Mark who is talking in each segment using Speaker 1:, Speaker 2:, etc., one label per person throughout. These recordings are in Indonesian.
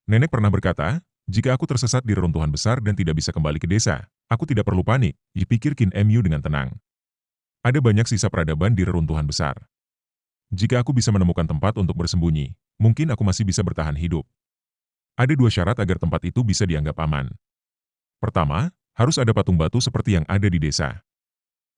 Speaker 1: Nenek pernah berkata, jika aku tersesat di reruntuhan besar dan tidak bisa kembali ke desa, aku tidak perlu panik, pikir Qin Mu dengan tenang. Ada banyak sisa peradaban di reruntuhan besar. Jika aku bisa menemukan tempat untuk bersembunyi, mungkin aku masih bisa bertahan hidup. Ada dua syarat agar tempat itu bisa dianggap aman. Pertama, harus ada patung batu seperti yang ada di desa.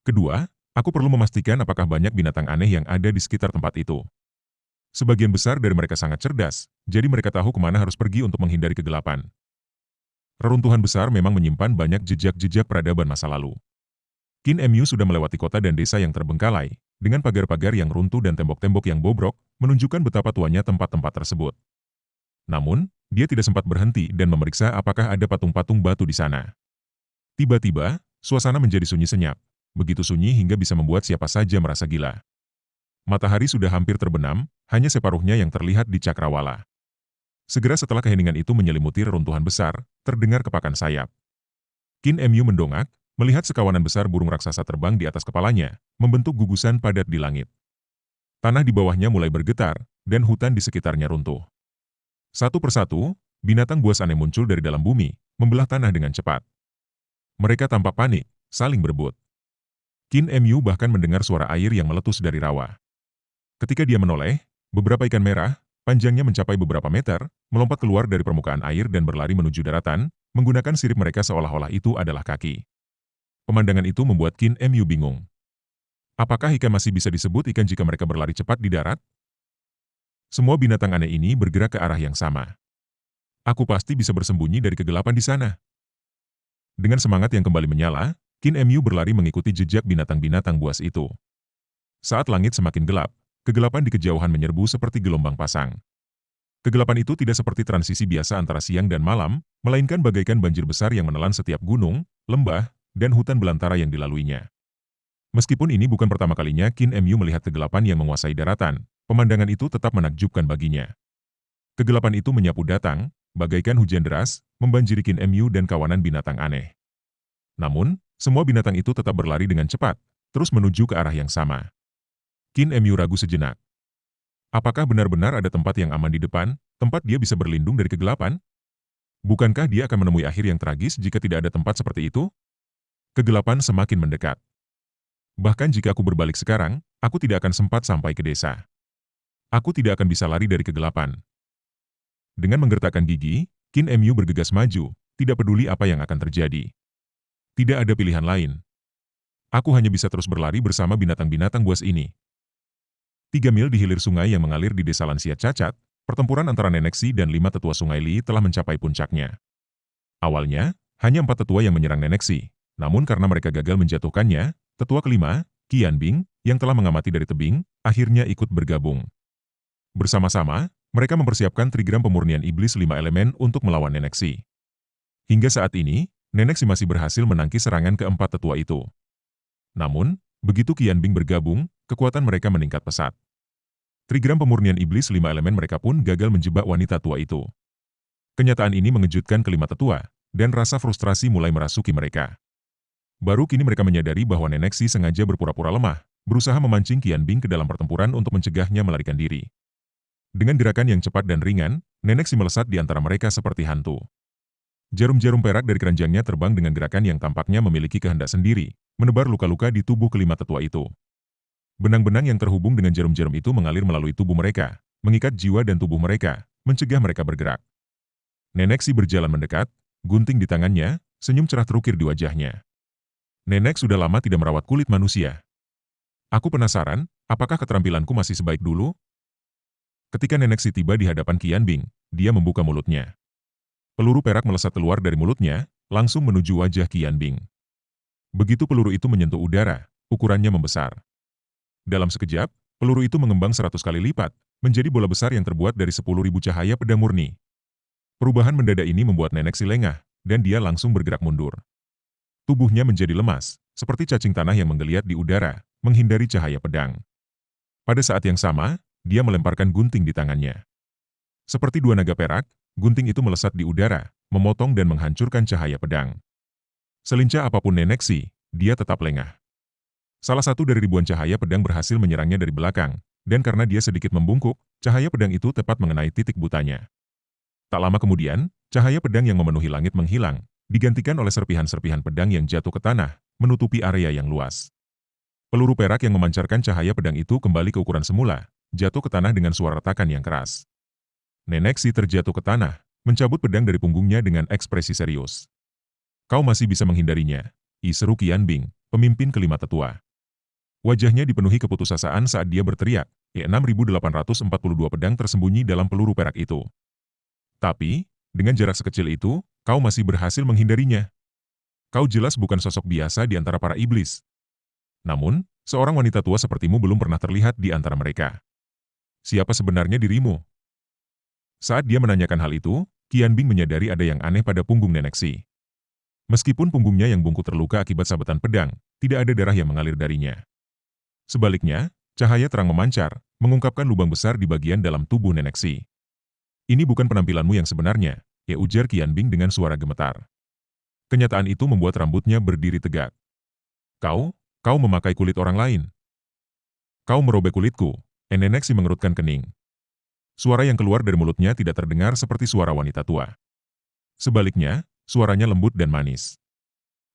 Speaker 1: Kedua, aku perlu memastikan apakah banyak binatang aneh yang ada di sekitar tempat itu. Sebagian besar dari mereka sangat cerdas, jadi mereka tahu kemana harus pergi untuk menghindari kegelapan. Reruntuhan besar memang menyimpan banyak jejak-jejak peradaban masa lalu. Qin Mu sudah melewati kota dan desa yang terbengkalai, dengan pagar-pagar yang runtuh dan tembok-tembok yang bobrok, menunjukkan betapa tuanya tempat-tempat tersebut. Namun, dia tidak sempat berhenti dan memeriksa apakah ada patung-patung batu di sana. Tiba-tiba, suasana menjadi sunyi senyap, begitu sunyi hingga bisa membuat siapa saja merasa gila. Matahari sudah hampir terbenam, hanya separuhnya yang terlihat di cakrawala. Segera setelah keheningan itu menyelimuti reruntuhan besar, terdengar kepakan sayap. Qin Mu mendongak, melihat sekawanan besar burung raksasa terbang di atas kepalanya, membentuk gugusan padat di langit. Tanah di bawahnya mulai bergetar, dan hutan di sekitarnya runtuh. Satu persatu, binatang buas aneh muncul dari dalam bumi, membelah tanah dengan cepat. Mereka tampak panik, saling berebut. Qin Mu bahkan mendengar suara air yang meletus dari rawa. Ketika dia menoleh, beberapa ikan merah, panjangnya mencapai beberapa meter, melompat keluar dari permukaan air dan berlari menuju daratan, menggunakan sirip mereka seolah-olah itu adalah kaki. Pemandangan itu membuat Qin Mu bingung. Apakah ikan masih bisa disebut ikan jika mereka berlari cepat di darat? Semua binatang aneh ini bergerak ke arah yang sama. Aku pasti bisa bersembunyi dari kegelapan di sana. Dengan semangat yang kembali menyala, Qin Mu berlari mengikuti jejak binatang-binatang buas itu. Saat langit semakin gelap, kegelapan di kejauhan menyerbu seperti gelombang pasang. Kegelapan itu tidak seperti transisi biasa antara siang dan malam, melainkan bagaikan banjir besar yang menelan setiap gunung, lembah, dan hutan belantara yang dilaluinya. Meskipun ini bukan pertama kalinya Qin Mu melihat kegelapan yang menguasai daratan, pemandangan itu tetap menakjubkan baginya. Kegelapan itu menyapu datang, bagaikan hujan deras, membanjiri Qin Mu dan kawanan binatang aneh. Namun, semua binatang itu tetap berlari dengan cepat, terus menuju ke arah yang sama. Qin Mu ragu sejenak. Apakah benar-benar ada tempat yang aman di depan, tempat dia bisa berlindung dari kegelapan? Bukankah dia akan menemui akhir yang tragis jika tidak ada tempat seperti itu? Kegelapan semakin mendekat. Bahkan jika aku berbalik sekarang, aku tidak akan sempat sampai ke desa. Aku tidak akan bisa lari dari kegelapan. Dengan menggertakkan gigi, Qin Mu bergegas maju, tidak peduli apa yang akan terjadi. Tidak ada pilihan lain. Aku hanya bisa terus berlari bersama binatang-binatang buas ini. 3 mil di hilir sungai yang mengalir di desa lansia cacat, pertempuran antara Nenek Si dan 5 tetua sungai Li telah mencapai puncaknya. Awalnya, hanya 4 tetua yang menyerang Nenek Si, namun karena mereka gagal menjatuhkannya, tetua kelima, Qian Bing, yang telah mengamati dari tebing, akhirnya ikut bergabung. Bersama-sama, mereka mempersiapkan trigram pemurnian iblis 5 elemen untuk melawan Nenek Si. Hingga saat ini, Nenek Si masih berhasil menangkis serangan keempat tetua itu. Namun, begitu Qian Bing bergabung, kekuatan mereka meningkat pesat. Trigram pemurnian iblis 5 elemen mereka pun gagal menjebak wanita tua itu. Kenyataan ini mengejutkan kelima tetua, dan rasa frustrasi mulai merasuki mereka. Baru kini mereka menyadari bahwa Nenek Si sengaja berpura-pura lemah, berusaha memancing Qian Bing ke dalam pertempuran untuk mencegahnya melarikan diri. Dengan gerakan yang cepat dan ringan, Nenek Si melesat di antara mereka seperti hantu. Jarum-jarum perak dari keranjangnya terbang dengan gerakan yang tampaknya memiliki kehendak sendiri, menebar luka-luka di tubuh kelima tetua itu. Benang-benang yang terhubung dengan jarum-jarum itu mengalir melalui tubuh mereka, mengikat jiwa dan tubuh mereka, mencegah mereka bergerak. Nenek Si berjalan mendekat, gunting di tangannya, senyum cerah terukir di wajahnya. Nenek sudah lama tidak merawat kulit manusia. Aku penasaran, apakah keterampilanku masih sebaik dulu? Ketika Nenek Si tiba di hadapan Qian Bing, dia membuka mulutnya. Peluru perak melesat keluar dari mulutnya, langsung menuju wajah Qian Bing. Begitu peluru itu menyentuh udara, ukurannya membesar. Dalam sekejap, peluru itu mengembang 100 kali lipat, menjadi bola besar yang terbuat dari 10.000 cahaya pedang murni. Perubahan mendadak ini membuat Nenek Si lengah, dan dia langsung bergerak mundur. Tubuhnya menjadi lemas, seperti cacing tanah yang menggeliat di udara, menghindari cahaya pedang. Pada saat yang sama, dia melemparkan gunting di tangannya. Seperti dua naga perak, gunting itu melesat di udara, memotong dan menghancurkan cahaya pedang. Selincah apapun Nenek Si, dia tetap lengah. Salah satu dari ribuan cahaya pedang berhasil menyerangnya dari belakang, dan karena dia sedikit membungkuk, cahaya pedang itu tepat mengenai titik butanya. Tak lama kemudian, cahaya pedang yang memenuhi langit menghilang, digantikan oleh serpihan-serpihan pedang yang jatuh ke tanah, menutupi area yang luas. Peluru perak yang memancarkan cahaya pedang itu kembali ke ukuran semula, jatuh ke tanah dengan suara retakan yang keras. Nenek si terjatuh ke tanah, mencabut pedang dari punggungnya dengan ekspresi serius. Kau masih bisa menghindarinya, seru Qian Bing, pemimpin kelima tetua. Wajahnya dipenuhi keputusasaan saat dia berteriak, 6.842 pedang tersembunyi dalam peluru perak itu. Tapi, dengan jarak sekecil itu, kau masih berhasil menghindarinya. Kau jelas bukan sosok biasa di antara para iblis. Namun, seorang wanita tua sepertimu belum pernah terlihat di antara mereka. Siapa sebenarnya dirimu? Saat dia menanyakan hal itu, Qian Bing menyadari ada yang aneh pada punggung nenek si. Meskipun punggungnya yang bungkuk terluka akibat sabetan pedang, tidak ada darah yang mengalir darinya. Sebaliknya, cahaya terang memancar, mengungkapkan lubang besar di bagian dalam tubuh nenek si. Ini bukan penampilanmu yang sebenarnya, ujar Qian Bing dengan suara gemetar. Kenyataan itu membuat rambutnya berdiri tegak. Kau memakai kulit orang lain. Kau merobek kulitku, nenek si mengerutkan kening. Suara yang keluar dari mulutnya tidak terdengar seperti suara wanita tua. Sebaliknya, suaranya lembut dan manis.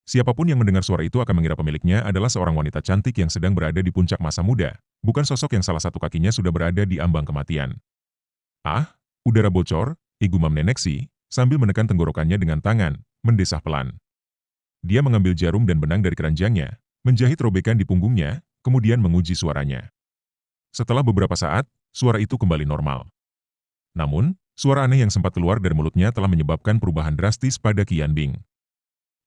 Speaker 1: Siapapun yang mendengar suara itu akan mengira pemiliknya adalah seorang wanita cantik yang sedang berada di puncak masa muda, bukan sosok yang salah satu kakinya sudah berada di ambang kematian. Ah, udara bocor, gumam nenek si, sambil menekan tenggorokannya dengan tangan, mendesah pelan. Dia mengambil jarum dan benang dari keranjangnya, menjahit robekan di punggungnya, kemudian menguji suaranya. Setelah beberapa saat, suara itu kembali normal. Namun, suara aneh yang sempat keluar dari mulutnya telah menyebabkan perubahan drastis pada Qian Bing.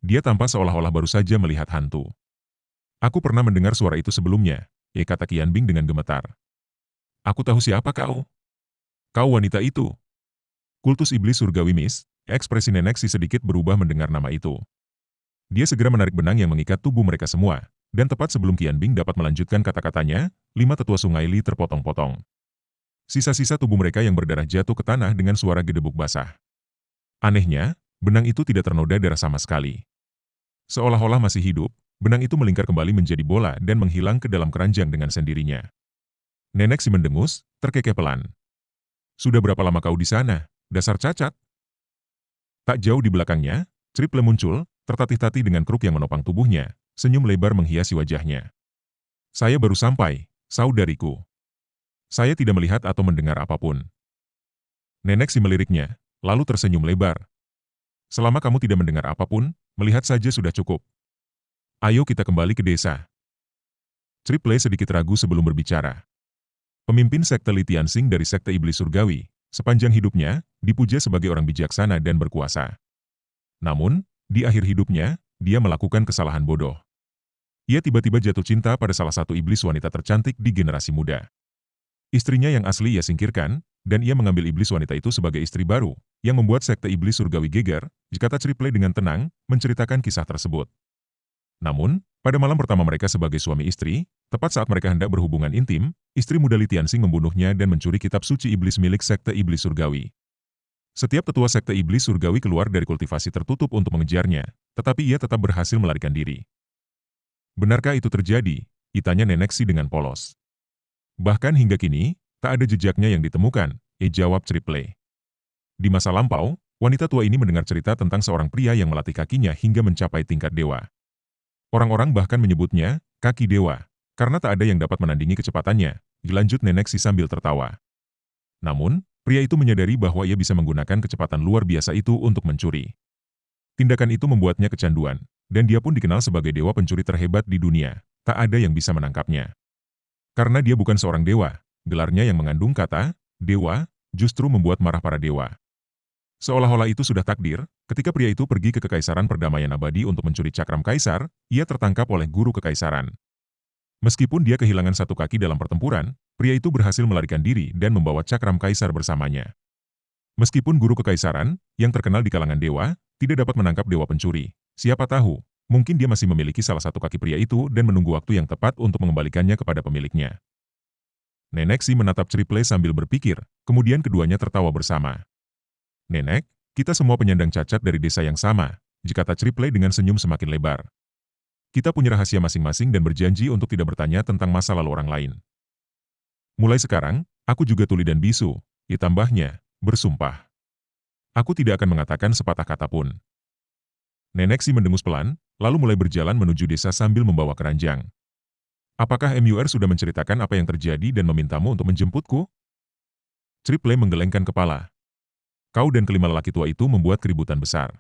Speaker 1: Dia tampak seolah-olah baru saja melihat hantu. Aku pernah mendengar suara itu sebelumnya, kata Qian Bing dengan gemetar. Aku tahu siapa kau. Kau wanita itu. Kultus iblis surgawi Miss, ekspresi nenek si sedikit berubah mendengar nama itu. Dia segera menarik benang yang mengikat tubuh mereka semua, dan tepat sebelum Qian Bing dapat melanjutkan kata-katanya, 5 tetua sungai Li terpotong-potong. Sisa-sisa tubuh mereka yang berdarah jatuh ke tanah dengan suara gedebuk basah. Anehnya, benang itu tidak ternoda darah sama sekali. Seolah-olah masih hidup, benang itu melingkar kembali menjadi bola dan menghilang ke dalam keranjang dengan sendirinya. Nenek si mendengus, terkekeh pelan. Sudah berapa lama kau di sana, dasar cacat? Tak jauh di belakangnya, Triple muncul, tertatih-tatih dengan kruk yang menopang tubuhnya, senyum lebar menghiasi wajahnya. Saya baru sampai, saudariku. Saya tidak melihat atau mendengar apapun. Nenek si meliriknya, lalu tersenyum lebar. Selama kamu tidak mendengar apapun, melihat saja sudah cukup. Ayo kita kembali ke desa. Triple sedikit ragu sebelum berbicara. Pemimpin sekte Li Tianxing dari sekte iblis surgawi, sepanjang hidupnya, dipuja sebagai orang bijaksana dan berkuasa. Namun, di akhir hidupnya, dia melakukan kesalahan bodoh. Ia tiba-tiba jatuh cinta pada salah satu iblis wanita tercantik di generasi muda. Istrinya yang asli ia singkirkan, dan ia mengambil iblis wanita itu sebagai istri baru, yang membuat sekte iblis surgawi geger, kata Triple dengan tenang, menceritakan kisah tersebut. Namun, pada malam pertama mereka sebagai suami istri, tepat saat mereka hendak berhubungan intim, istri muda Li Tianxing membunuhnya dan mencuri kitab suci iblis milik sekte iblis surgawi. Setiap tetua sekte iblis surgawi keluar dari kultivasi tertutup untuk mengejarnya, tetapi ia tetap berhasil melarikan diri. Benarkah itu terjadi? Tanya nenek si dengan polos. Bahkan hingga kini, tak ada jejaknya yang ditemukan, jawab Triple. Di masa lampau, wanita tua ini mendengar cerita tentang seorang pria yang melatih kakinya hingga mencapai tingkat dewa. Orang-orang bahkan menyebutnya, kaki dewa, karena tak ada yang dapat menandingi kecepatannya, dilanjut nenek si sambil tertawa. Namun, pria itu menyadari bahwa ia bisa menggunakan kecepatan luar biasa itu untuk mencuri. Tindakan itu membuatnya kecanduan, dan dia pun dikenal sebagai dewa pencuri terhebat di dunia, tak ada yang bisa menangkapnya. Karena dia bukan seorang dewa, gelarnya yang mengandung kata, dewa, justru membuat marah para dewa. Seolah-olah itu sudah takdir, ketika pria itu pergi ke Kekaisaran Perdamaian Abadi untuk mencuri cakram kaisar, ia tertangkap oleh guru kekaisaran. Meskipun dia kehilangan satu kaki dalam pertempuran, pria itu berhasil melarikan diri dan membawa cakram kaisar bersamanya. Meskipun guru kekaisaran, yang terkenal di kalangan dewa, tidak dapat menangkap dewa pencuri, siapa tahu, mungkin dia masih memiliki salah satu kaki pria itu dan menunggu waktu yang tepat untuk mengembalikannya kepada pemiliknya. Nenek si menatap Triple sambil berpikir, kemudian keduanya tertawa bersama. Nenek, kita semua penyandang cacat dari desa yang sama, kata Triple dengan senyum semakin lebar. Kita punya rahasia masing-masing dan berjanji untuk tidak bertanya tentang masa lalu orang lain. Mulai sekarang, aku juga tuli dan bisu, tambahnya, bersumpah. Aku tidak akan mengatakan sepatah kata pun. Nenek Si mendengus pelan, lalu mulai berjalan menuju desa sambil membawa keranjang. Apakah MUR sudah menceritakan apa yang terjadi dan memintamu untuk menjemputku? Triple menggelengkan kepala. Kau dan kelima lelaki tua itu membuat keributan besar.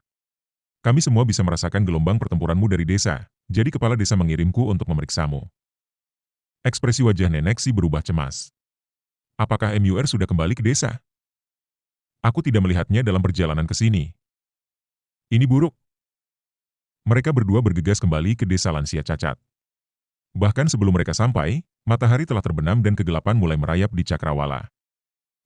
Speaker 1: Kami semua bisa merasakan gelombang pertempuranmu dari desa, jadi kepala desa mengirimku untuk memeriksamu. Ekspresi wajah Nenek Si berubah cemas. Apakah MUR sudah kembali ke desa? Aku tidak melihatnya dalam perjalanan ke sini. Ini buruk. Mereka berdua bergegas kembali ke desa lansia cacat. Bahkan sebelum mereka sampai, matahari telah terbenam dan kegelapan mulai merayap di Cakrawala.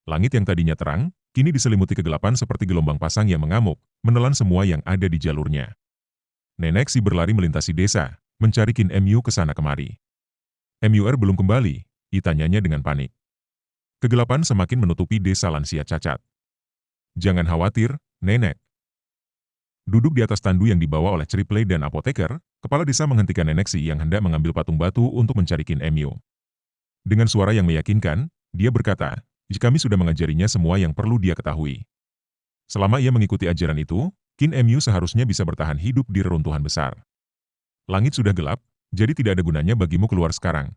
Speaker 1: Langit yang tadinya terang, kini diselimuti kegelapan seperti gelombang pasang yang mengamuk, menelan semua yang ada di jalurnya. Nenek Si berlari melintasi desa, mencari Qin Mu ke sana kemari. MUR belum kembali, ditanyanya dengan panik. Kegelapan semakin menutupi desa lansia cacat. Jangan khawatir, Nenek. Duduk di atas tandu yang dibawa oleh Triple dan apoteker, kepala desa menghentikan Nenek Si yang hendak mengambil patung batu untuk mencari Qin Mu. Dengan suara yang meyakinkan, dia berkata, kami sudah mengajarinya semua yang perlu dia ketahui. Selama ia mengikuti ajaran itu, Qin Mu seharusnya bisa bertahan hidup di reruntuhan besar. Langit sudah gelap, jadi tidak ada gunanya bagimu keluar sekarang.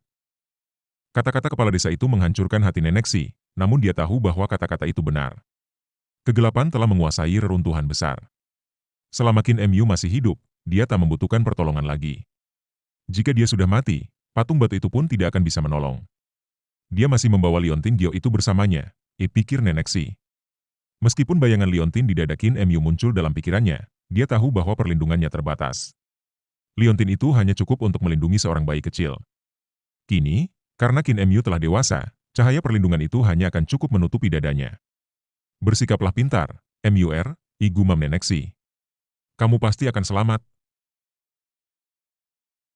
Speaker 1: Kata-kata kepala desa itu menghancurkan hati Nenek Si, namun dia tahu bahwa kata-kata itu benar. Kegelapan telah menguasai reruntuhan besar. Selama Qin Mu masih hidup, dia tak membutuhkan pertolongan lagi. Jika dia sudah mati, patung batu itu pun tidak akan bisa menolong. Dia masih membawa Liontin Dio itu bersamanya, pikir Nenek Si. Meskipun bayangan Liontin di dada Qin Mu muncul dalam pikirannya, dia tahu bahwa perlindungannya terbatas. Liontin itu hanya cukup untuk melindungi seorang bayi kecil. Kini, karena Qin Mu telah dewasa, cahaya perlindungan itu hanya akan cukup menutupi dadanya. Bersikaplah pintar, MUR, gumam Nenek Si. Kamu pasti akan selamat.